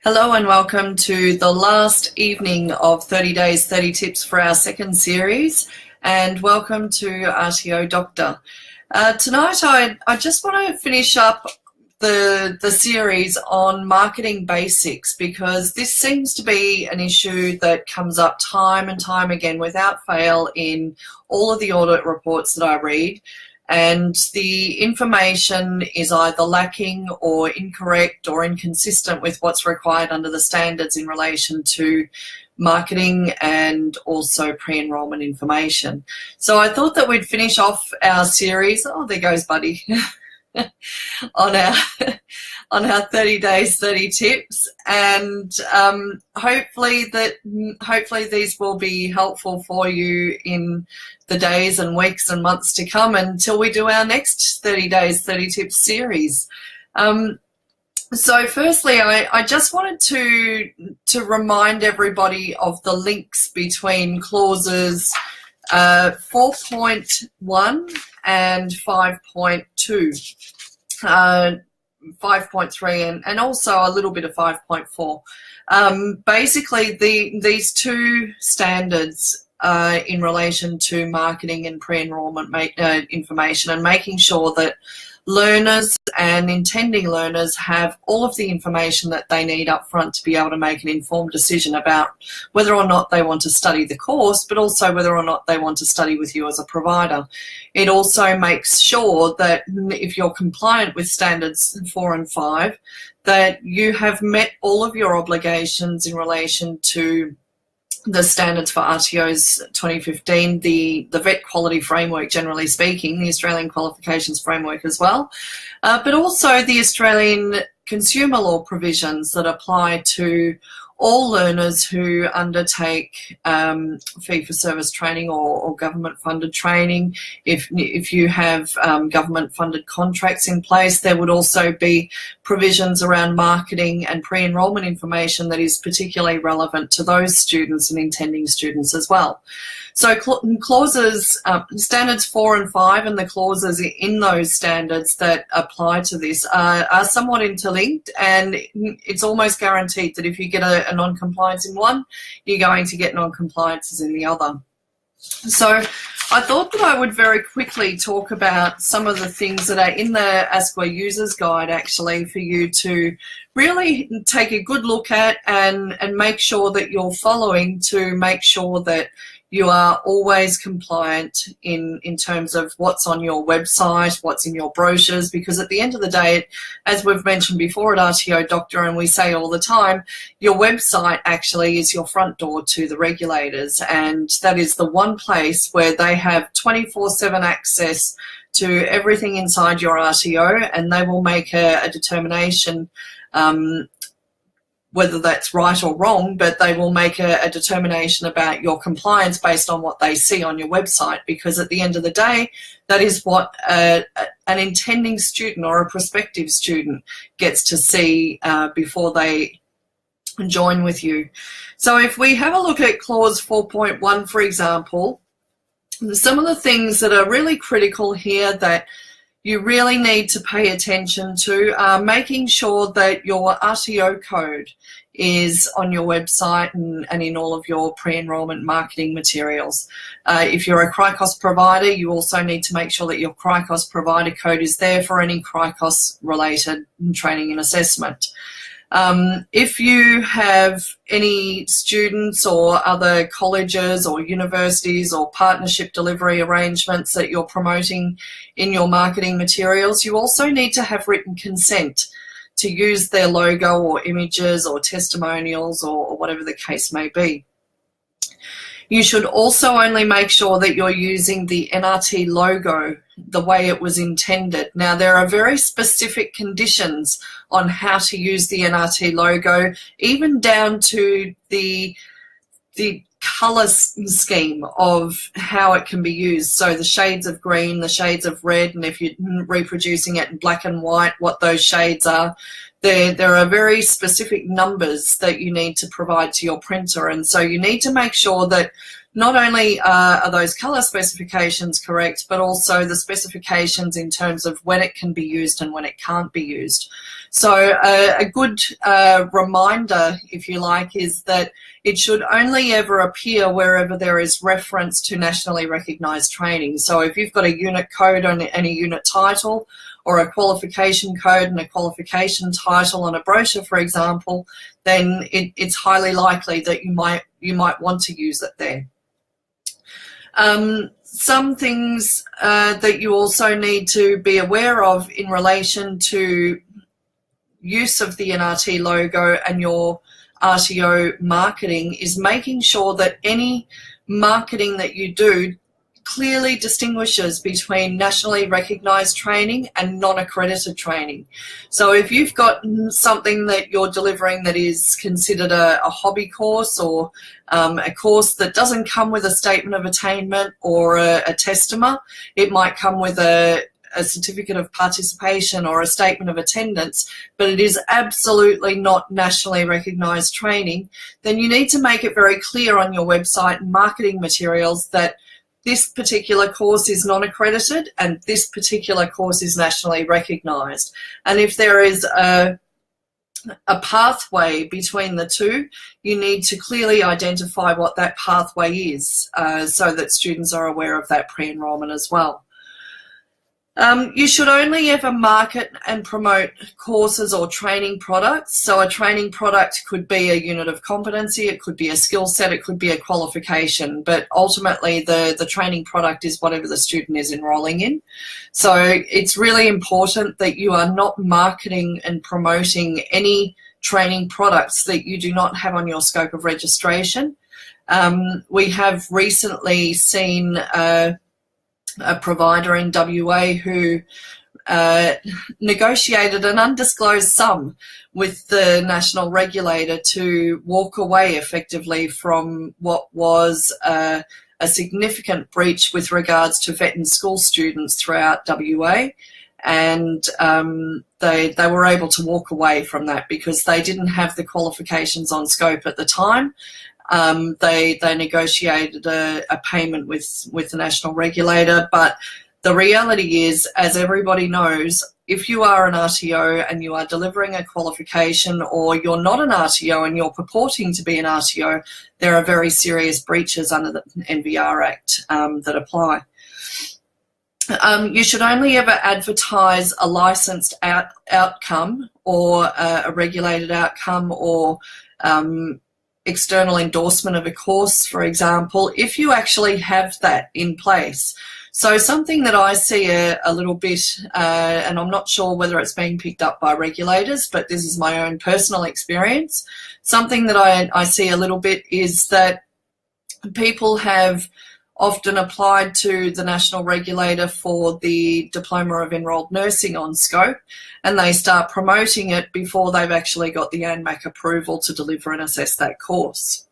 Hello and welcome to the last evening of 30 Days, 30 Tips for our second series, and welcome to RTO Doctor. Tonight I just want to finish up the series on marketing basics, because this seems to be an issue that comes up time and time again without fail in all of the audit reports that I read. And the information is either lacking or incorrect or inconsistent with what's required under the standards in relation to marketing and also pre-enrollment information. So I thought that we'd finish off our series, oh there goes Buddy, on our 30 days 30 tips, and hopefully these will be helpful for you in the days and weeks and months to come until we do our next 30 days 30 tips series. So firstly, I just wanted to remind everybody of the links between clauses 4.1 and 5.2, 5.3 and also a little bit of 5.4. Basically, these two standards in relation to marketing and pre-enrollment information, and making sure that learners and intending learners have all of the information that they need up front to be able to make an informed decision about whether or not they want to study the course, but also whether or not they want to study with you as a provider. It also makes sure that if you're compliant with standards 4 and 5, that you have met all of your obligations in relation to the standards for RTOs 2015, the VET quality framework, generally speaking, the Australian qualifications framework as well, but also the Australian consumer law provisions that apply to all learners who undertake fee-for-service training or government-funded training. If you have government-funded contracts in place, there would also be provisions around marketing and pre-enrollment information that is particularly relevant to those students and intending students as well. So clauses, standards 4 and 5 and the clauses in those standards that apply to this are somewhat interlinked, and it's almost guaranteed that if you get a non-compliance in one, you're going to get non-compliances in the other. So I thought that I would very quickly talk about some of the things that are in the ASQA Users Guide, actually, for you to really take a good look at and make sure that you're following, to make sure that you are always compliant in terms of what's on your website, what's in your brochures, because at the end of the day, as we've mentioned before at RTO Doctor, and we say all the time, your website actually is your front door to the regulators, and that is the one place where they have 24/7 access to everything inside your RTO, and they will make a determination whether that's right or wrong, but they will make a determination about your compliance based on what they see on your website, because at the end of the day, that is what an intending student or a prospective student gets to see before they join with you. So if we have a look at clause 4.1, for example, some of the things that are really critical here that you really need to pay attention to are making sure that your RTO code is on your website and in all of your pre-enrollment marketing materials. If you're a CRICOS provider, you also need to make sure that your CRICOS provider code is there for any CRICOS related training and assessment. If you have any students or other colleges or universities or partnership delivery arrangements that you're promoting in your marketing materials, you also need to have written consent to use their logo or images or testimonials or whatever the case may be. You should also only make sure that you're using the NRT logo the way it was intended. Now, there are very specific conditions on how to use the NRT logo, even down to the colour scheme of how it can be used. So the shades of green, the shades of red, and if you're reproducing it in black and white, what those shades are. There are very specific numbers that you need to provide to your printer, and so you need to make sure that not only are those colour specifications correct, but also the specifications in terms of when it can be used and when it can't be used. So a good reminder, if you like, is that it should only ever appear wherever there is reference to nationally recognised training. So if you've got a unit code and a unit title, or a qualification code and a qualification title on a brochure, for example, then it's highly likely that you might want to use it there. Some things that you also need to be aware of in relation to use of the NRT logo and your RTO marketing is making sure that any marketing that you do clearly distinguishes between nationally recognised training and non-accredited training. So if you've got something that you're delivering that is considered a hobby course, or a course that doesn't come with a statement of attainment or a testament, it might come with a certificate of participation or a statement of attendance, but it is absolutely not nationally recognised training, then you need to make it very clear on your website and marketing materials that this particular course is non-accredited and this particular course is nationally recognised. And if there is a pathway between the two, you need to clearly identify what that pathway is, so that students are aware of that pre-enrolment as well. You should only ever market and promote courses or training products. So a training product could be a unit of competency, it could be a skill set, it could be a qualification, but ultimately the training product is whatever the student is enrolling in. So it's really important that you are not marketing and promoting any training products that you do not have on your scope of registration. We have recently seen a provider in WA who negotiated an undisclosed sum with the national regulator to walk away effectively from what was a significant breach with regards to vet and school students throughout WA. And they were able to walk away from that because they didn't have the qualifications on scope at the time. They negotiated a payment with the national regulator, but the reality is, as everybody knows, if you are an RTO and you are delivering a qualification, or you're not an RTO and you're purporting to be an RTO, there are very serious breaches under the NVR Act that apply. You should only ever advertise a licensed outcome or a regulated outcome, or external endorsement of a course, for example, if you actually have that in place. So something that I see a little bit, and I'm not sure whether it's being picked up by regulators, but this is my own personal experience, something that I see a little bit is that people have often applied to the national regulator for the Diploma of Enrolled Nursing on scope, and they start promoting it before they've actually got the ANMAC approval to deliver and assess that course.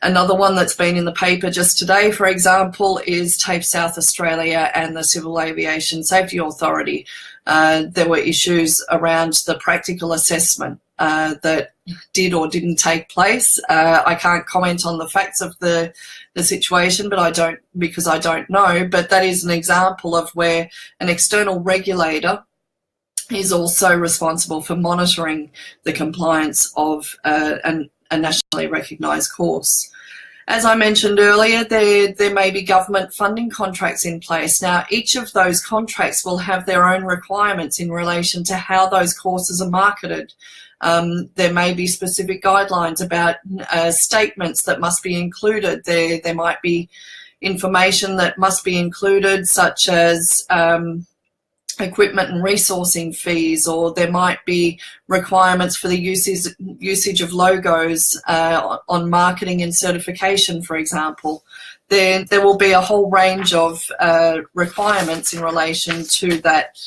Another one that's been in the paper just today, for example, is TAFE South Australia and the Civil Aviation Safety Authority. There were issues around the practical assessment that did or didn't take place. I can't comment on the facts of the situation, but I don't know. But that is an example of where an external regulator is also responsible for monitoring the compliance of a nationally recognised course. As I mentioned earlier, there may be government funding contracts in place. Now, each of those contracts will have their own requirements in relation to how those courses are marketed. There may be specific guidelines about statements that must be included. There might be information that must be included, such as equipment and resourcing fees, or there might be requirements for the usage of logos on marketing and certification, for example. There will be a whole range of requirements in relation to that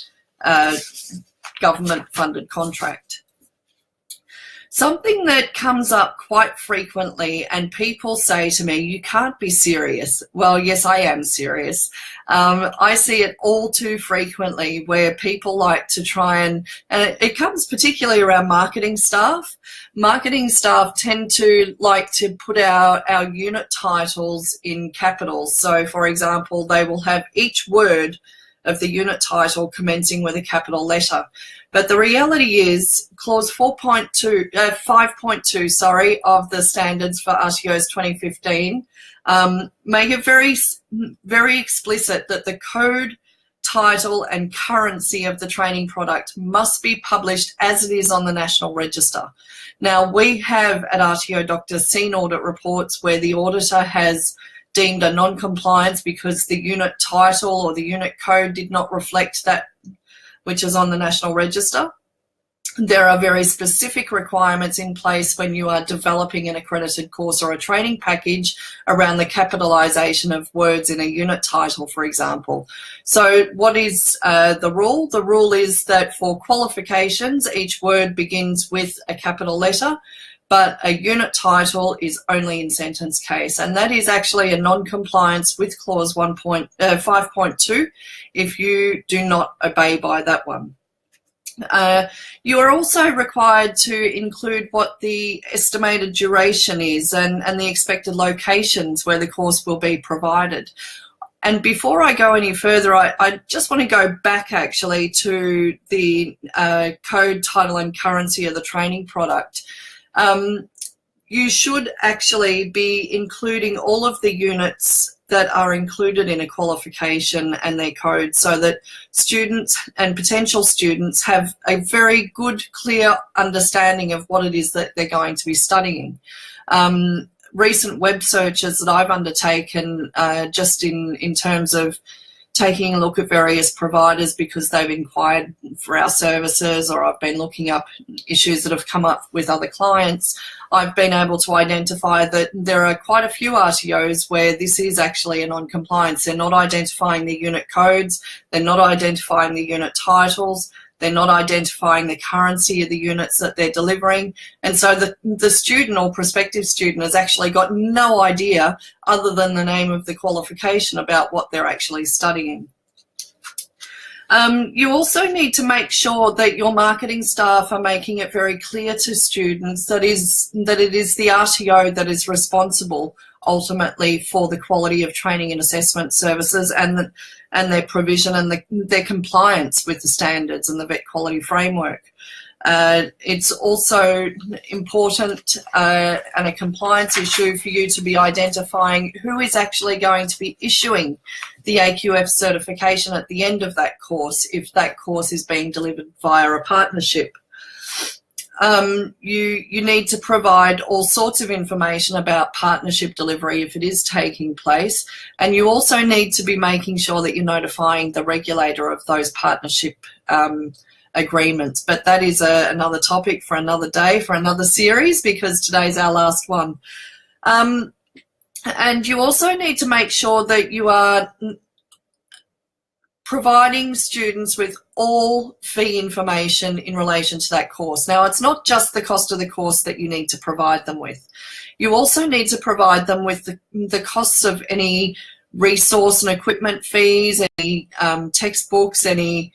government-funded contract. Something that comes up quite frequently, and people say to me, you can't be serious. Well, yes, I am serious. I see it all too frequently where people like to try and it comes particularly around marketing staff. Marketing staff tend to like to put our unit titles in capitals. So, for example, they will have each word of the unit title commencing with a capital letter. But the reality is clause 5.2, sorry, of the standards for RTOs 2015 make it very, very explicit that the code, title and currency of the training product must be published as it is on the National Register. Now, we have at RTO Doctor seen audit reports where the auditor has deemed a non-compliance because the unit title or the unit code did not reflect that which is on the National Register. There are very specific requirements in place when you are developing an accredited course or a training package around the capitalisation of words in a unit title, for example. So what is the rule? The rule is that for qualifications, each word begins with a capital letter, but a unit title is only in sentence case, and that is actually a non-compliance with clause 5.2 if you do not obey by that one. You are also required to include what the estimated duration is and the expected locations where the course will be provided. And before I go any further, I just want to go back actually to the code, title and currency of the training product. You should actually be including all of the units that are included in a qualification and their code so that students and potential students have a very good, clear understanding of what it is that they're going to be studying. Recent web searches that I've undertaken just in terms of taking a look at various providers because they've inquired for our services, or I've been looking up issues that have come up with other clients, I've been able to identify that there are quite a few RTOs where this is actually a non-compliance. They're not identifying the unit codes, they're not identifying the unit titles, they're not identifying the currency of the units that they're delivering. And so the student or prospective student has actually got no idea other than the name of the qualification about what they're actually studying. You also need to make sure that your marketing staff are making it very clear to students that it is the RTO that is responsible ultimately for the quality of training and assessment services and their provision and their compliance with the standards and the vet quality framework. It's also important and a compliance issue for you to be identifying who is actually going to be issuing the AQF certification at the end of that course, if that course is being delivered via a partnership. You need to provide all sorts of information about partnership delivery if it is taking place, and you also need to be making sure that you're notifying the regulator of those partnership agreements. But that is another topic for another day, for another series, because today's our last one. And you also need to make sure that you are providing students with all fee information in relation to that course. Now, it's not just the cost of the course that you need to provide them with. You also need to provide them with the costs of any resource and equipment fees, any textbooks, any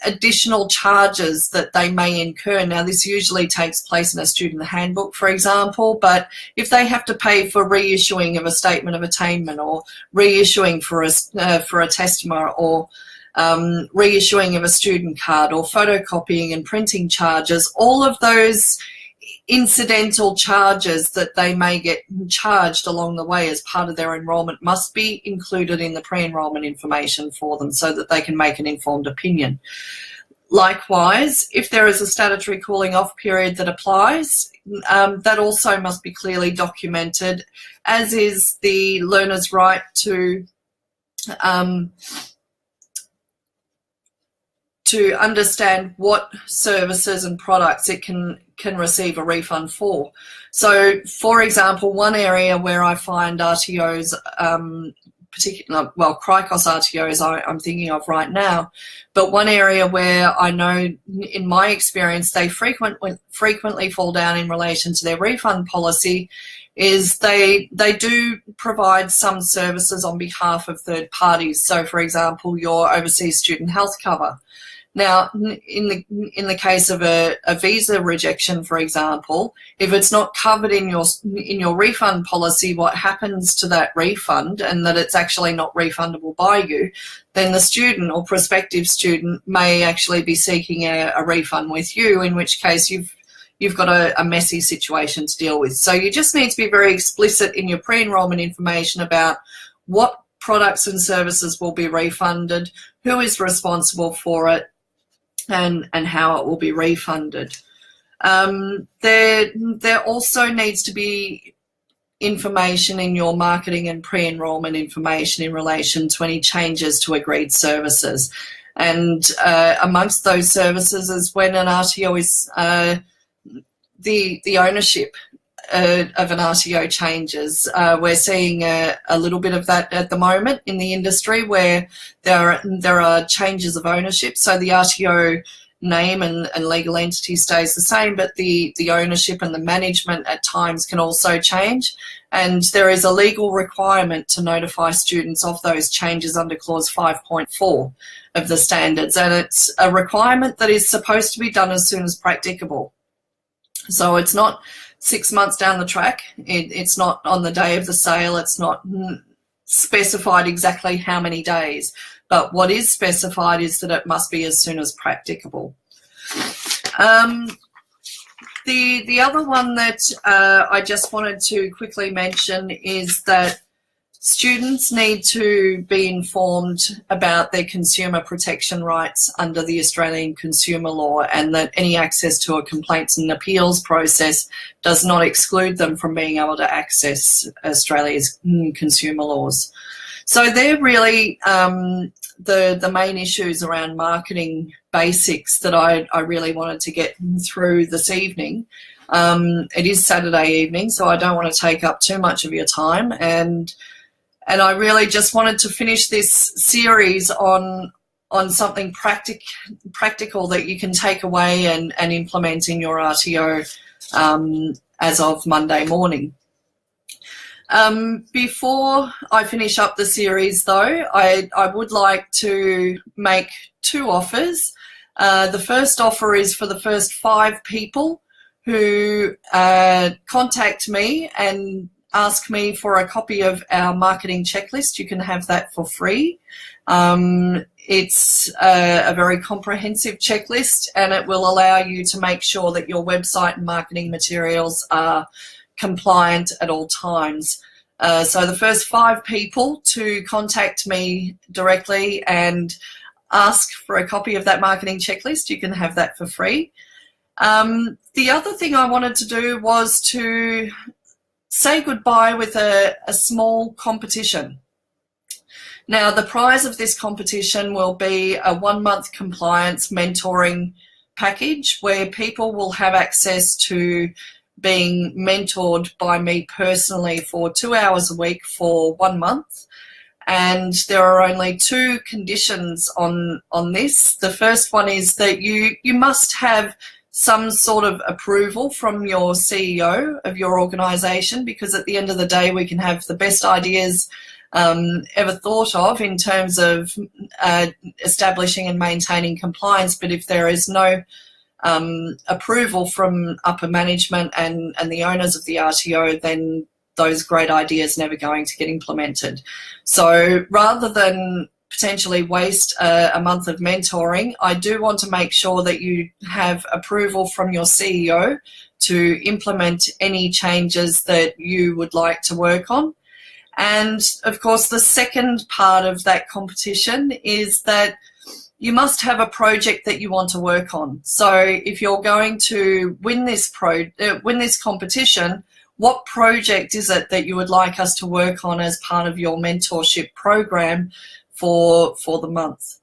additional charges that they may incur. Now, this usually takes place in a student handbook, for example, but if they have to pay for reissuing of a statement of attainment, or reissuing for a testament, or reissuing of a student card, or photocopying and printing charges, all of those incidental charges that they may get charged along the way as part of their enrolment must be included in the pre-enrolment information for them so that they can make an informed opinion. Likewise, if there is a statutory cooling off period that applies, that also must be clearly documented, as is the learner's right to understand what services and products it can receive a refund for. So, for example, one area where I find RTOs particular, well, Cricos RTOs I'm thinking of right now, but one area where I know in my experience they frequently fall down in relation to their refund policy is they do provide some services on behalf of third parties. So, for example, your overseas student health cover. Now, in the case of a visa rejection, for example, if it's not covered in your refund policy, what happens to that refund, and that it's actually not refundable by you, then the student or prospective student may actually be seeking a refund with you, in which case you've got a messy situation to deal with. So you just need to be very explicit in your pre-enrollment information about what products and services will be refunded, who is responsible for it, and how it will be refunded. There also needs to be information in your marketing and pre-enrollment information in relation to any changes to agreed services. And amongst those services is when an RTO is the ownership of an RTO changes. We're seeing a little bit of that at the moment in the industry, where there are changes of ownership. So the RTO name and legal entity stays the same, but the ownership and the management at times can also change. And there is a legal requirement to notify students of those changes under clause 5.4 of the standards. And it's a requirement that is supposed to be done as soon as practicable. So it's not 6 months down the track. It's not on the day of the sale. It's not specified exactly how many days. But what is specified is that it must be as soon as practicable. The other one that I just wanted to quickly mention is that students need to be informed about their consumer protection rights under the Australian consumer law, and that any access to a complaints and appeals process does not exclude them from being able to access Australia's consumer laws. So they're really the main issues around marketing basics that I really wanted to get through this evening. It is Saturday evening, so I don't want to take up too much of your time, and I really just wanted to finish this series on something practical that you can take away and implement in your RTO as of Monday morning. Before I finish up the series, though, I would like to make 2 offers. The first offer is for the first 5 people who contact me and ask me for a copy of our marketing checklist. You can have that for free. It's a very comprehensive checklist, and it will allow you to make sure that your website and marketing materials are compliant at all times. So the first 5 people to contact me directly and ask for a copy of that marketing checklist, you can have that for free. The other thing I wanted to do was to say goodbye with a small competition. Now, the prize of this competition will be a 1-month compliance mentoring package where people will have access to being mentored by me personally for 2 hours a week for 1 month. And there are only 2 conditions on this. The first one is that you must have some sort of approval from your CEO of your organisation, because at the end of the day we can have the best ideas ever thought of in terms of establishing and maintaining compliance, but if there is no approval from upper management and the owners of the RTO, then those great ideas never going to get implemented. So rather than potentially waste a month of mentoring, I do want to make sure that you have approval from your CEO to implement any changes that you would like to work on. And of course, the second part of that competition is that you must have a project that you want to work on. So if you're going to win this competition, what project is it that you would like us to work on as part of your mentorship program for the month?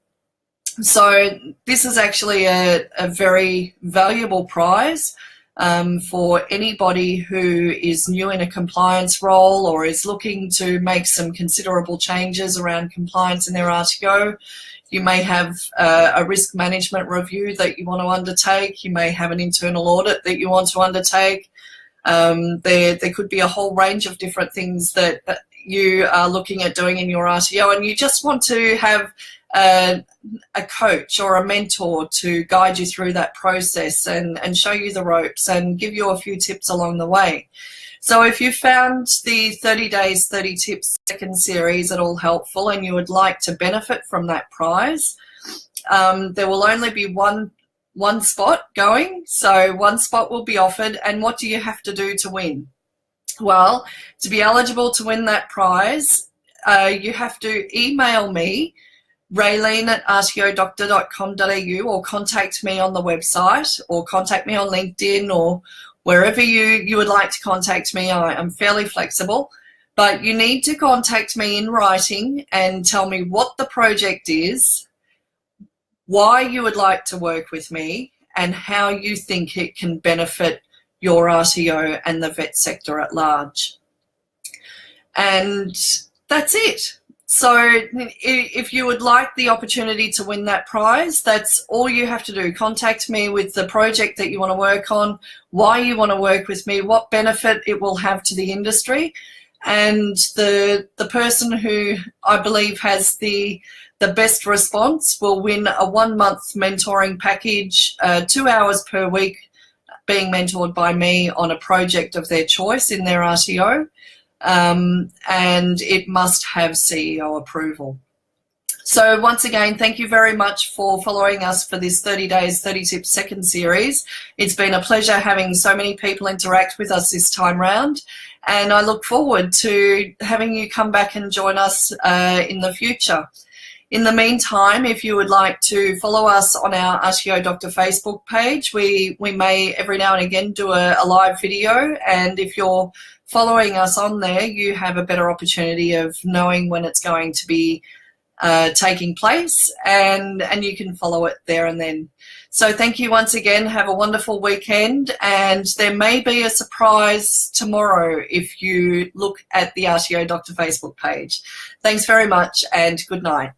So this is actually a very valuable prize. for anybody who is new in a compliance role or is looking to make some considerable changes around compliance in their RTO. You may have a risk management review that you want to undertake. You may have an internal audit that you want to undertake. There could be a whole range of different things that you are looking at doing in your RTO, and you just want to have a coach or a mentor to guide you through that process and show you the ropes and give you a few tips along the way. So if you found the 30 Days, 30 Tips second series at all helpful and you would like to benefit from that prize, there will only be one spot going, so one spot will be offered. And what do you have to do to win? Well, to be eligible to win that prize, you have to email me, raylene@rtodoctor.com.au, or contact me on the website, or contact me on LinkedIn, or wherever you would like to contact me. I'm fairly flexible, but you need to contact me in writing and tell me what the project is, why you would like to work with me, and how you think it can benefit your RTO and the vet sector at large. And that's it. So if you would like the opportunity to win that prize, that's all you have to do. Contact me with the project that you want to work on, why you want to work with me, what benefit it will have to the industry, and the person who I believe has the best response will win a 1-month mentoring package, 2 hours per week being mentored by me on a project of their choice in their RTO. And it must have CEO approval. So once again, thank you very much for following us for this 30 Days, 30 Tips second series. It's been a pleasure having so many people interact with us this time round, and I look forward to having you come back and join us in the future. In the meantime, if you would like to follow us on our RTO Doctor Facebook page, we may every now and again do a live video, and if you're following us on there, you have a better opportunity of knowing when it's going to be taking place, and you can follow it there and then. So thank you once again. Have a wonderful weekend, and there may be a surprise tomorrow if you look at the RTO Doctor Facebook page. Thanks very much, and good night.